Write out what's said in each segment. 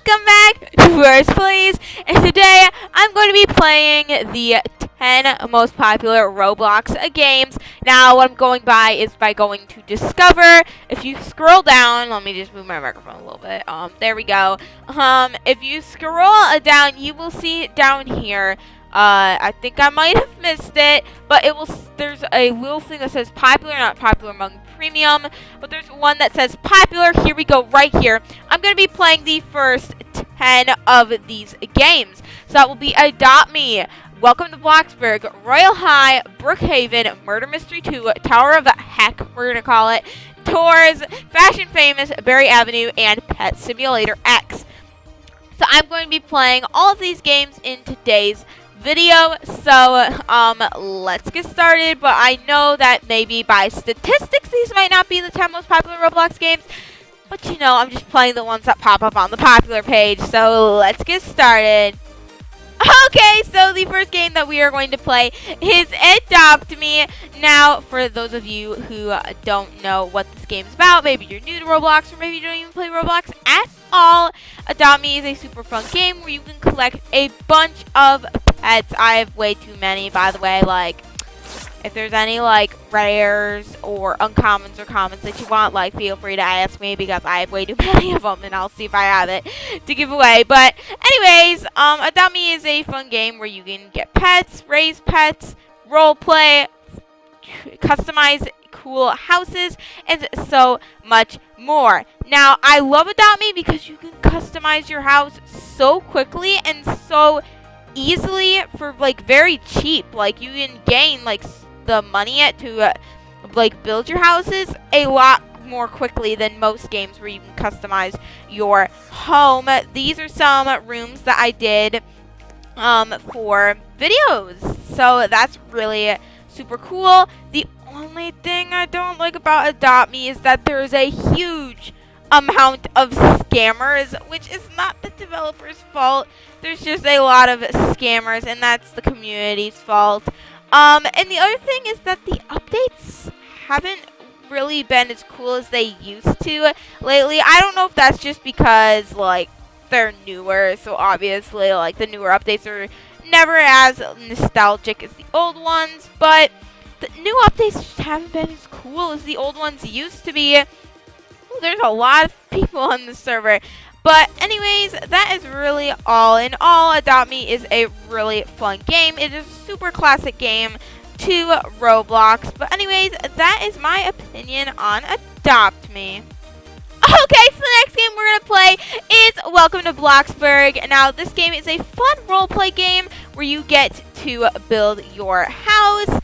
Welcome back to Foofyhorse Plays, and today I'm going to be playing the 10 most popular Roblox games. Now, what I'm going by is by going to Discover. If you scroll down, let me just move my microphone a little bit. There we go. If you scroll down, you will see down here. I think I might have missed it, but there's a little thing that says popular, not popular among premium, but there's one that says popular. Here we go, right here. I'm going to be playing the first 10 of these games. So that will be Adopt Me, Welcome to Bloxburg, Royal High, Brookhaven, Murder Mystery 2, Tower of Heck, we're going to call it, Tours, Fashion Famous, Berry Avenue, and Pet Simulator X. So I'm going to be playing all of these games in today's video, so let's get started. But I know that maybe by statistics these might not be the 10 most popular Roblox games, but you know, I'm just playing the ones that pop up on the popular page, so let's get started. Okay, so the first game that we are going to play is Adopt Me. Now, for those of you who don't know what this game is about, maybe you're new to Roblox, or maybe you don't even play Roblox at all, Adopt Me is a super fun game where you can collect a bunch of pets. I have way too many, by the way. Like, if there's any like rares or uncommons or commons that you want, like, feel free to ask me, because I have way too many of them, and I'll see if I have it to give away. But anyways, Adopt Me is a fun game where you can get pets, raise pets, role play, customize cool houses, and so much more. Now, I love Adopt Me because you can customize your house so quickly and so easily for like very cheap. Like, you can gain like the money to like build your houses a lot more quickly than most games where you can customize your home. These are some rooms that I did for videos, so that's really super cool. The only thing I don't like about Adopt Me is that there is a huge amount of scammers, which is not the developer's fault. There's just a lot of scammers, and that's the community's fault. And the other thing is that the updates haven't really been as cool as they used to lately. I don't know if that's just because, like, they're newer, so obviously, like, the newer updates are never as nostalgic as the old ones, but the new updates just haven't been as cool as the old ones used to be. Ooh, there's a lot of people on the server. But anyways, that is really all in all. Adopt Me is a really fun game. It is a super classic game to Roblox. But anyways, that is my opinion on Adopt Me. Okay, so the next game we're going to play is Welcome to Bloxburg. Now, this game is a fun roleplay game where you get to build your house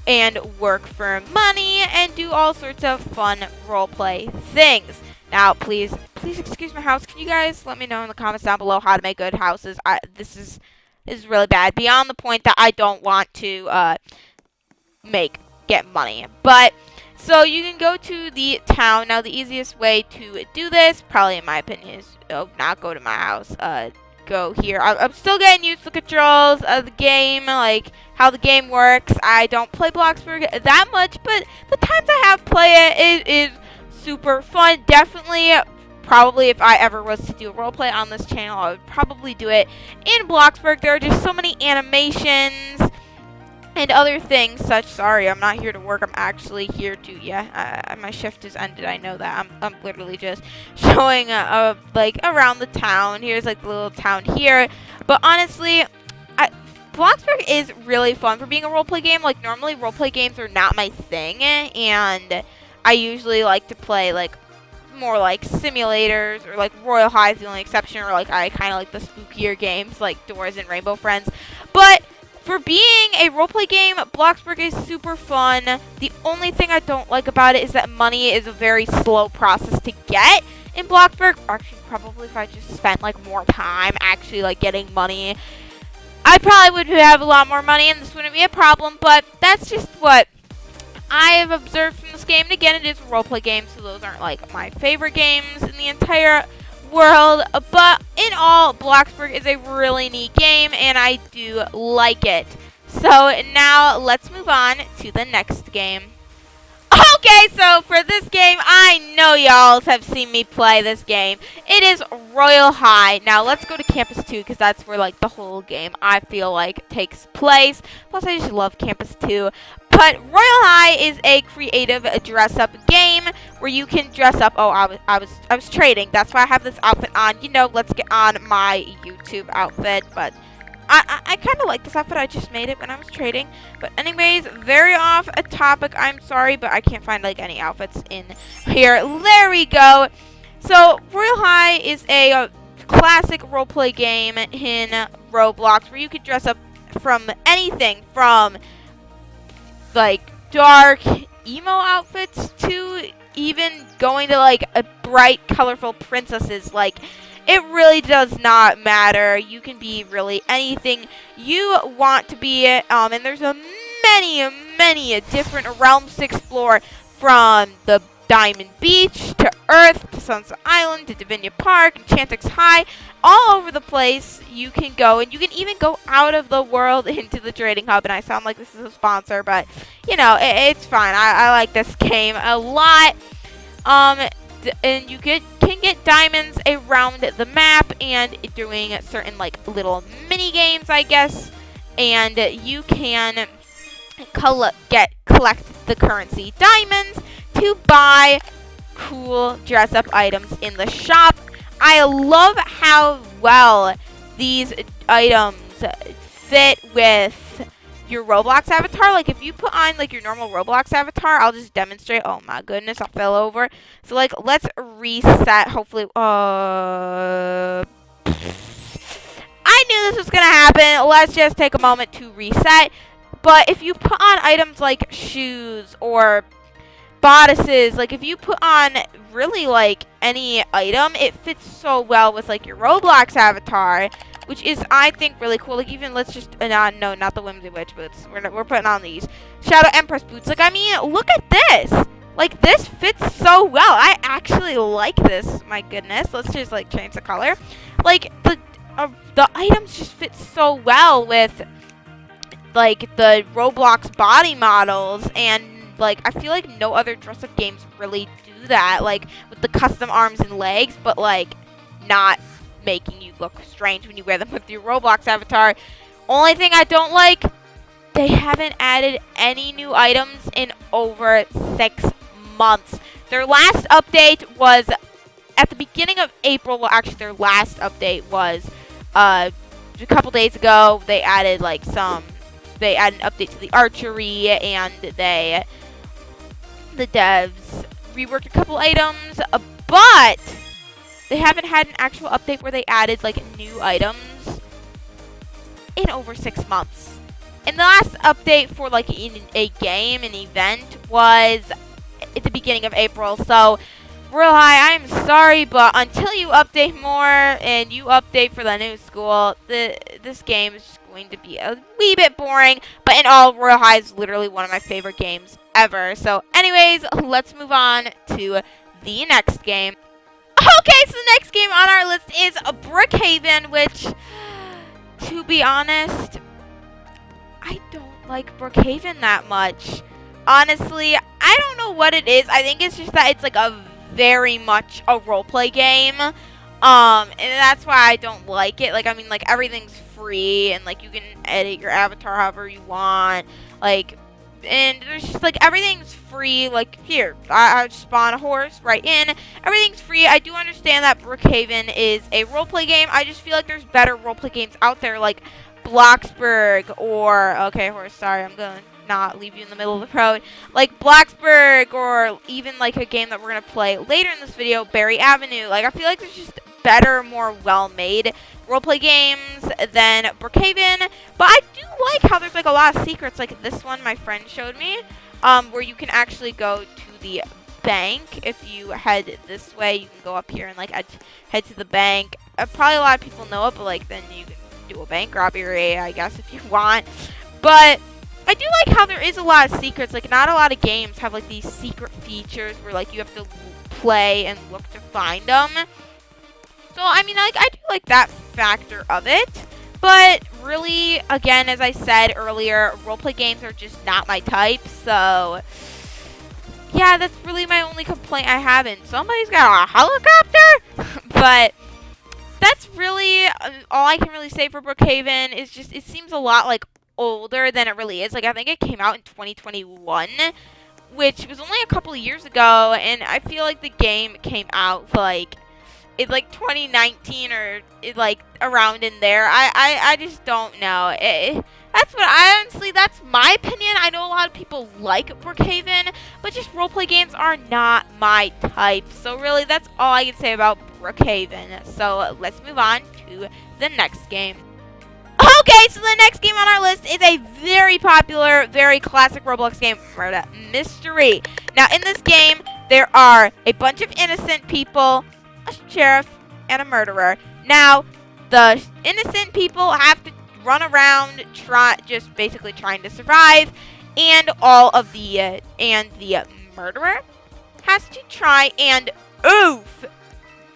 and work for money and do all sorts of fun roleplay things. Now, please excuse my house. Can you guys let me know in the comments down below how to make good houses? This is really bad, beyond the point that I don't want to get money. But so you can go to the town. Now, the easiest way to do this, probably in my opinion, is not go to my house. Go here. I'm still getting used to the controls of the game, like how the game works. I don't play Bloxburg that much, but the times I have played it is super fun. Definitely, probably if I ever was to do a roleplay on this channel, I would probably do it in Bloxburg. There are just so many animations and other things such. Sorry, I'm not here to work. I'm actually here to, my shift is ended. I know that. I'm literally just showing like around the town. Here's like the little town here. But honestly, Bloxburg is really fun for being a roleplay game. Like, normally roleplay games are not my thing, and I usually like to play like more like simulators, or like Royal High is the only exception, or like I kind of like the spookier games like Doors and Rainbow Friends. But for being a roleplay game, Bloxburg is super fun. The only thing I don't like about it is that money is a very slow process to get in Bloxburg. Actually, probably if I just spent like more time actually like getting money, I probably would have a lot more money and this wouldn't be a problem. But that's just what I have observed from this game. And again, it is a roleplay game, so those aren't like my favorite games in the entire world. But in all, Bloxburg is a really neat game, and I do like it. So now let's move on to the next game. Okay, so for this game, I know y'all have seen me play this game. It is Royal High. Now, let's go to Campus 2, because that's where, like, the whole game, I feel like, takes place. Plus, I just love Campus 2. But Royal High is a creative dress-up game where you can dress up. Oh, I was trading. That's why I have this outfit on. You know, let's get on my YouTube outfit, but I kind of like this outfit. I just made it when I was trading. But anyways, very off a topic. I'm sorry, but I can't find, like, any outfits in here. There we go. So, Royal High is a classic roleplay game in Roblox where you can dress up from anything from, like, dark emo outfits to even going to, like, a bright, colorful princesses. Like, it really does not matter. You can be really anything you want to be. And there's many different realms to explore, from the Diamond Beach to Earth to Sunset Island to Divinia Park, Enchantix High, all over the place you can go. And you can even go out of the world into the trading hub. And I sound like this is a sponsor, but, you know, it's fine. I like this game a lot. And you can get diamonds around the map and doing certain, like, little mini games, I guess. And you can collect the currency diamonds to buy cool dress-up items in the shop. I love how well these items fit with your Roblox avatar. Like, if you put on, like, your normal Roblox avatar, I'll just demonstrate. Oh my goodness, I fell over. So, like, let's reset. Hopefully, I knew this was gonna happen. Let's just take a moment to reset. But if you put on items like shoes or bodices, like, if you put on really, like, any item, it fits so well with, like, your Roblox avatar, which is, I think, really cool. Like, even, let's just, no, not the Whimsy Witch boots. We're putting on these Shadow Empress boots. Like, I mean, look at this. Like, this fits so well. I actually like this. My goodness. Let's just, like, change the color. Like, the items just fit so well with, like, the Roblox body models. And, like, I feel like no other dress-up games really do that. Like, with the custom arms and legs, but, like, not making you look strange when you wear them with your Roblox avatar. Only thing I don't like, they haven't added any new items in over 6 months. Their last update was at the beginning of April. Well, actually, their last update was a couple days ago. They added, like, they added an update to the archery, and the devs reworked a couple items, but they haven't had an actual update where they added, like, new items in over 6 months. And the last update for, like, in a game, an event, was at the beginning of April. So, Royal High, I'm sorry, but until you update more and you update for the new school, this game is just going to be a wee bit boring. But in all, Royal High is literally one of my favorite games ever. So, anyways, let's move on to the next game. Okay, so the next game on our list is Brookhaven, which, to be honest, I don't like Brookhaven that much. Honestly, I don't know what it is. I think it's just that it's, like, a very much a roleplay game. And that's why I don't like it. Like, I mean, like, everything's free, and, like, you can edit your avatar however you want. Like, and there's just, like, everything's free. Like, here, I spawn a horse right in. Everything's free. I do understand that Brookhaven is a roleplay game. I just feel like there's better roleplay games out there, like Bloxburg or, okay, horse, sorry, I'm going to not leave you in the middle of the road. Like Bloxburg, or even, like, a game that we're going to play later in this video, Berry Avenue. Like, I feel like there's just better, more well-made roleplay games than Brookhaven. But I do like how there's, like, a lot of secrets. Like this one my friend showed me, where you can actually go to the bank. If you head this way, you can go up here and, like, head to the bank. Probably a lot of people know it, but, like, then you can do a bank robbery, I guess, if you want. But I do like how there is a lot of secrets. Like, not a lot of games have, like, these secret features where, like, you have to play and look to find them. So, I mean, like, I do like that factor of it. But really, again, as I said earlier, roleplay games are just not my type. So, yeah, that's really my only complaint I have. And somebody's got a helicopter, but that's really all I can really say for Brookhaven. Is just it seems a lot like older than it really is. Like I think it came out in 2021, which was only a couple of years ago, and I feel like the game came out like in like 2019 or like around in there. I just don't know. That's what I honestly, that's my opinion. I know a lot of people like Brookhaven, but just roleplay games are not my type. So really, that's all I can say about Brookhaven. So let's move on to the next game. Okay, so the next game on our list is a very popular, very classic Roblox game, Murder Mystery. Now, in this game, there are a bunch of innocent people, a sheriff, and a murderer. Now, the innocent people have to run around, just basically trying to survive, and the murderer has to try and oof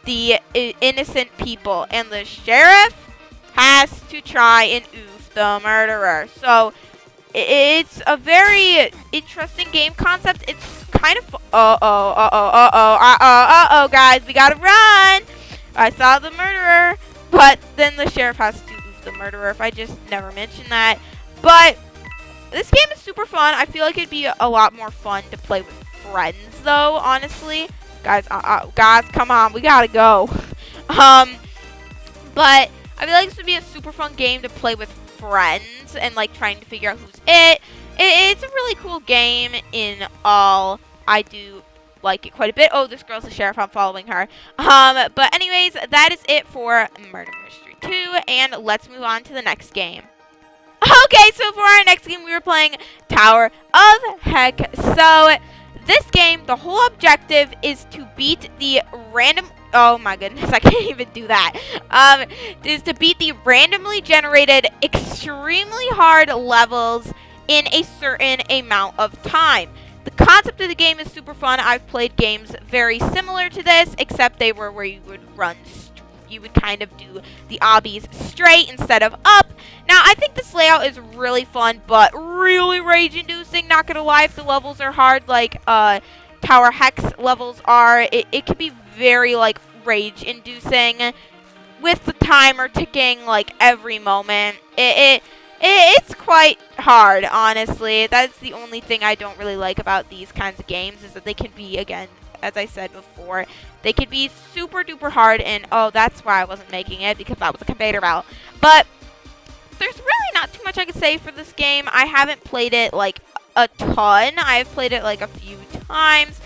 the innocent people, and the sheriff has to try and oof the murderer. So it's a very interesting game concept. It's kind of guys, we gotta run. I saw the murderer, but then the sheriff has to oof the murderer. If I just never mentioned that, but this game is super fun. I feel like it'd be a lot more fun to play with friends, though. Honestly, guys, come on, we gotta go. But I feel like this would be a super fun game to play with friends and like trying to figure out who's it. It's a really cool game in all. I do like it quite a bit. Oh, this girl's the sheriff. I'm following her. But anyways, that is it for Murder Mystery 2, and let's move on to the next game. Okay, so for our next game, we were playing Tower of Heck. So this game, the whole objective is to beat the random. Oh my goodness, I can't even do that. Is to beat the randomly generated, extremely hard levels in a certain amount of time. The concept of the game is super fun. I've played games very similar to this, except they were where you would run. You would kind of do the obbies straight instead of up. Now, I think this layout is really fun, but really rage-inducing. Not gonna lie, if the levels are hard, like Tower Hex levels are, it can be very like rage-inducing with the timer ticking like every moment. It's quite hard, honestly. That's the only thing I don't really like about these kinds of games, is that they can be, again, as I said before, they can be super duper hard, and oh, that's why I wasn't making it, because that was a conveyor belt. But there's really not too much I can say for this game. I haven't played it like a ton. I've played it like a few times,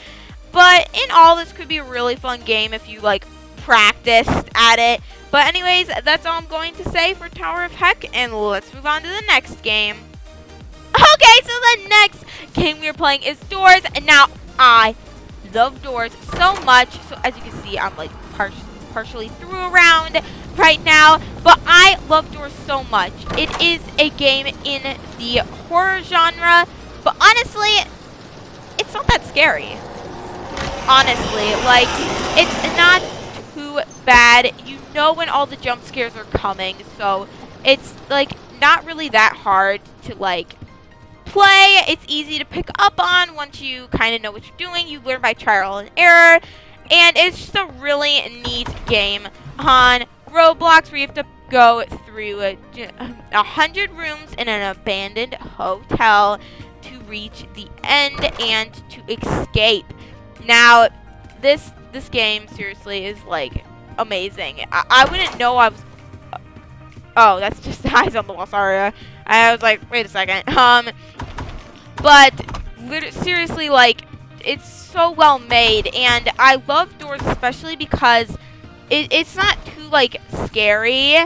but in all, this could be a really fun game if you like practiced at it. But anyways, that's all I'm going to say for Tower of Heck, and let's move on to the next game. Okay, so the next game we are playing is Doors, and now I love Doors so much. So as you can see, I'm like partially through around right now, but I love Doors so much. It is a game in the horror genre, but honestly, it's not that scary. Honestly, like, it's not too bad. You know when all the jump scares are coming, so it's like not really that hard to like play. It's easy to pick up on once you kind of know what you're doing. You learn by trial and error, and it's just a really neat game on Roblox where you have to go through 100 rooms in an abandoned hotel to reach the end and to escape. Now, this game seriously is like amazing. I wouldn't know I was. Oh, that's just the eyes on the wall. Sorry, I was like, wait a second. But seriously, like, it's so well made, and I love Doors especially because it's not too like scary.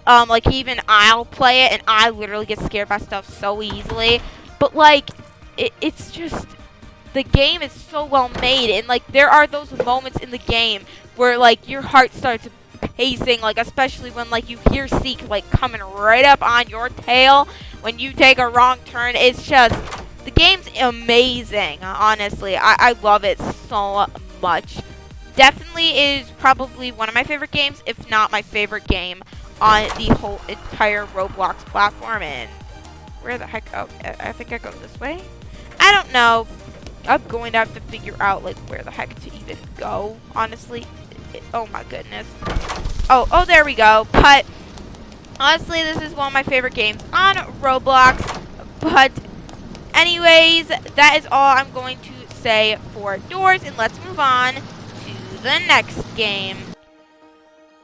Like even I'll play it, and I literally get scared by stuff so easily. But like, it's just. The game is so well made, and like there are those moments in the game where like your heart starts pacing, like especially when like you hear Seek like coming right up on your tail when you take a wrong turn. It's just, the game's amazing, honestly. I love it so much. Definitely is probably one of my favorite games, if not my favorite game on the whole entire Roblox platform. And where the heck, oh, I think I go this way. I don't know. I'm going to have to figure out like where the heck to even go, honestly. Oh my goodness. Oh, there we go. But honestly, this is one of my favorite games on Roblox. But anyways, that is all I'm going to say for doors, and let's move on to the next game.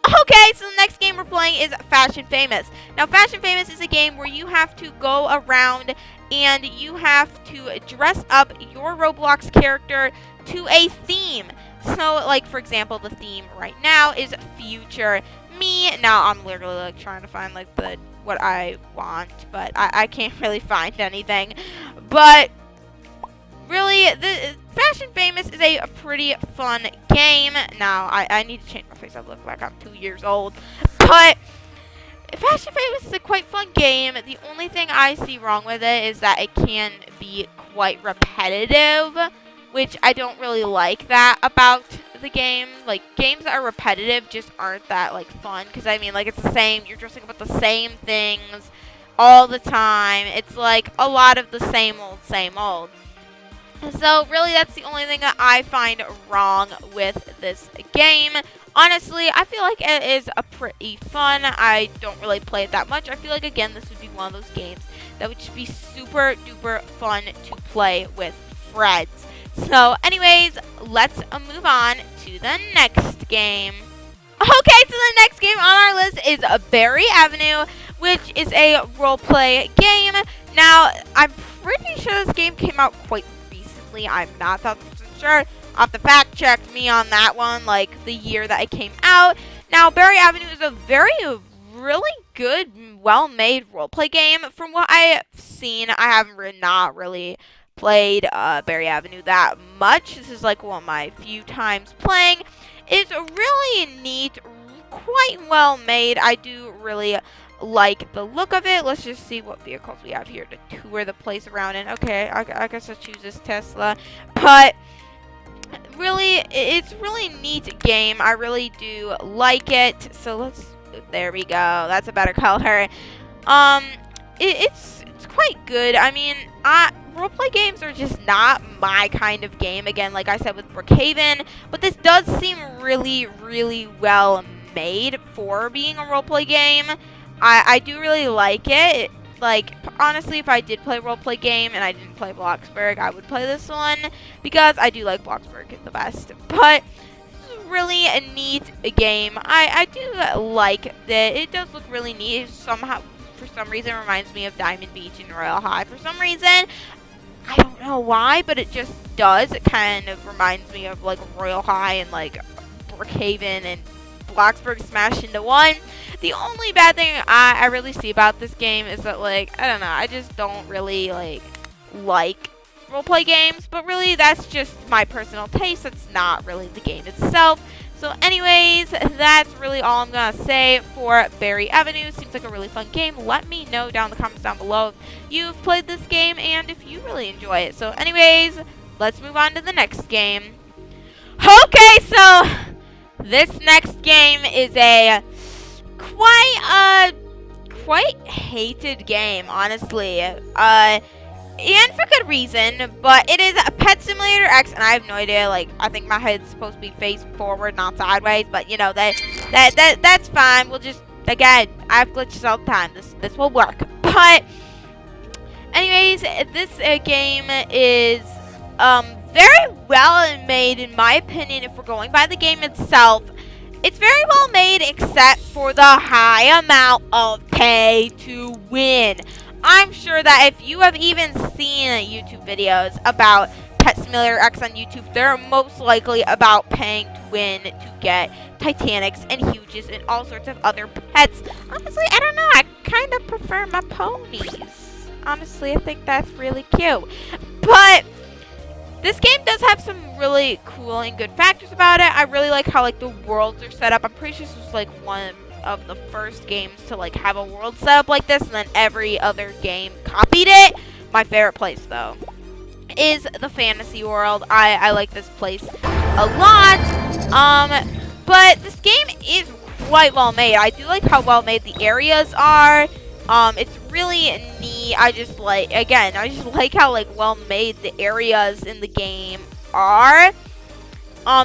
Okay, so the next game we're playing is Fashion Famous. Now, Fashion Famous is a game where you have to go around and you have to dress up your Roblox character to a theme. So, like, for example, the theme right now is Future Me. Now, I'm literally, like, trying to find, like, what I want, but I can't really find anything. But really, the Fashion Famous is a pretty fun game. Now, I need to change my face. I look like I'm 2 years old. But Fashion Famous is a quite fun game. The only thing I see wrong with it is that it can be quite repetitive, which I don't really like that about the game. Like, games that are repetitive just aren't that, like, fun. Because, I mean, like, it's the same. You're dressing up with the same things all the time. It's, like, a lot of the same old, same old. So, really, that's the only thing that I find wrong with this game. Honestly, I feel like it is a pretty fun. I don't really play it that much. I feel like, again, this would be one of those games that would just be super duper fun to play with friends. So, anyways, let's move on to the next game. Okay, so the next game on our list is Berry Avenue, which is a roleplay game. Now, I'm pretty sure this game came out quite recently. I'm not 100% sure. I'll have to fact check me on that one, like the year that it came out. Now, Berry Avenue is a really good, well-made roleplay game. From what I've seen, I haven't not really played Berry Avenue that much. This is like one of my few times playing. It's really neat, quite well made. I do really like the look of it. Let's just see what vehicles we have here to tour the place around in. Okay, I guess I'll choose this Tesla. But really, it's really neat game. I really do like it. So there we go. That's a better color. It's quite good. I mean, roleplay games are just not my kind of game. Again, like I said with Brookhaven, but this does seem really, really well made for being a roleplay game. I do really like it. Like, honestly, if I did play a roleplay game and I didn't play Bloxburg, I would play this one because I do like Bloxburg the best. But it's really a neat game. I do like that. It does look really neat. Somehow, for some reason, it reminds me of Diamond Beach and Royal High. For some reason, I don't know why, but it just does. It kind of reminds me of, like, Royal High and, like, Brookhaven and Bloxburg smashed into one. The only bad thing I really see about this game is that, like, I don't know, I just don't really, like roleplay games. But really, that's just my personal taste. It's not really the game itself. So anyways, that's really all I'm going to say for Berry Avenue. Seems like a really fun game. Let me know down in the comments down below if you've played this game and if you really enjoy it. So anyways, let's move on to the next game. Okay, so this next game is a quite hated game, honestly. And for good reason, but it is a Pet Simulator X, and I have no idea. Like, I think my head's supposed to be face forward, not sideways. But you know that's fine. We'll just, again, I have glitches all the time. This will work. But anyways, this game is very well made, in my opinion. If we're going by the game itself, it's very well made, except for the high amount of pay to win. I'm sure that if you have even seen YouTube videos about Pet Simulator X on YouTube, they're most likely about paying to win to get Titanics and Huges and all sorts of other pets. Honestly, I don't know. I kind of prefer my ponies. Honestly, I think that's really cute. But this game does have some really cool and good factors about it. I really like how, like, the worlds are set up. I'm pretty sure this was, like, one of the first games to, like, have a world set up like this, and then every other game copied it. My favorite place, though, is the fantasy world. I like this place a lot. But this game is quite well made. I do like how well made the areas are. It's really neat. me, I just like how like well made the areas in the game are.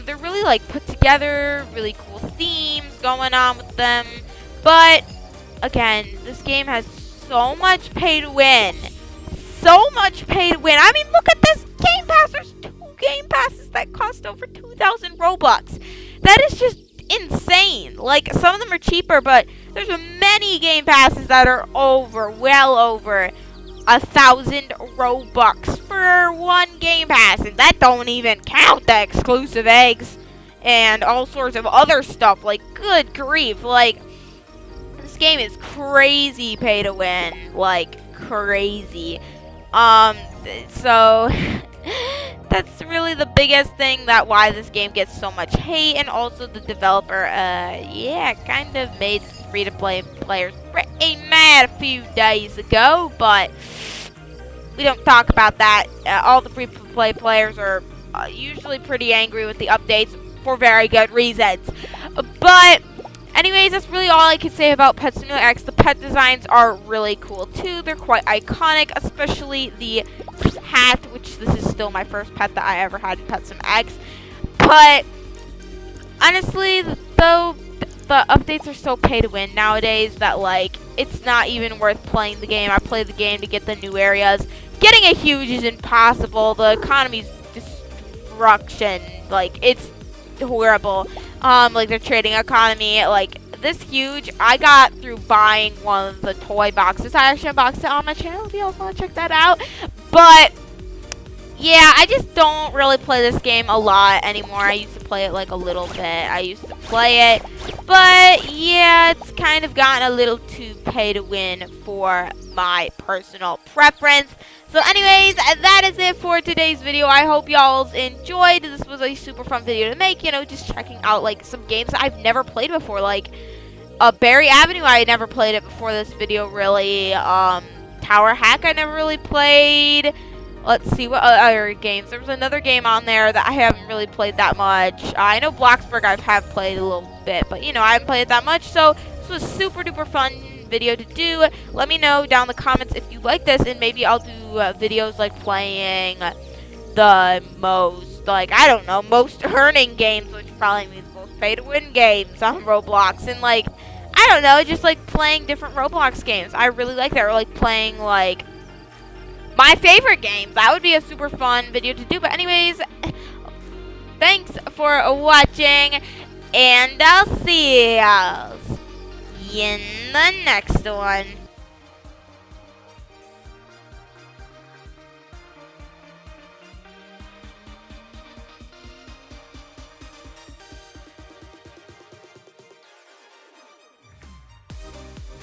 They're really like put together, really cool themes going on with them. But again, this game has so much pay to win. So much pay to win. I mean, look at this game pass. There's 2 game passes that cost over 2,000 Robux. That is just insane. Like, some of them are cheaper, but there's many game passes that are well over 1,000 Robux for one game pass, and that don't even count the exclusive eggs and all sorts of other stuff. Like, good grief, like, this game is crazy pay to win, like, crazy. So that's really the biggest thing that why this game gets so much hate, and also the developer, kind of made free-to-play players pretty mad a few days ago, but we don't talk about that. All the free-to-play players are usually pretty angry with the updates for very good reasons. But anyways, that's really all I can say about Pet Simulator X. The pet designs are really cool too. They're quite iconic, especially the hat, which this is still my first pet that I ever had in Pet Sim X. But honestly, though, the updates are so pay to win nowadays that like it's not even worth playing the game. I play the game to get the new areas. Getting a huge is impossible. The economy's destruction. Like, it's horrible. Like the trading economy, like this huge, I got through buying one of the toy boxes. I actually unboxed it on my channel if you all want to check that out. But yeah, I just don't really play this game a lot anymore. I used to play it like a little bit. I used to play it, but yeah, it's kind of gotten a little too pay to win for my personal preference. So anyways, that is it for today's video. I hope y'all enjoyed. This was a super fun video to make, you know, just checking out like some games I've never played before, like Berry Avenue. I never played it before this video, really. Tower Hack I never really played. Let's see what other games. There was another game on there that I haven't really played that much. I know Bloxburg I have played a little bit, but you know, I haven't played it that much. So this was super duper fun video to do. Let me know down in the comments if you like this, and maybe I'll do videos like playing the most, like, I don't know, most earning games, which probably means most pay to win games on Roblox, and like, I don't know, just like playing different Roblox games. I really like that. Or like playing like my favorite games. That would be a super fun video to do. But anyways, thanks for watching, and I'll see you in the next one.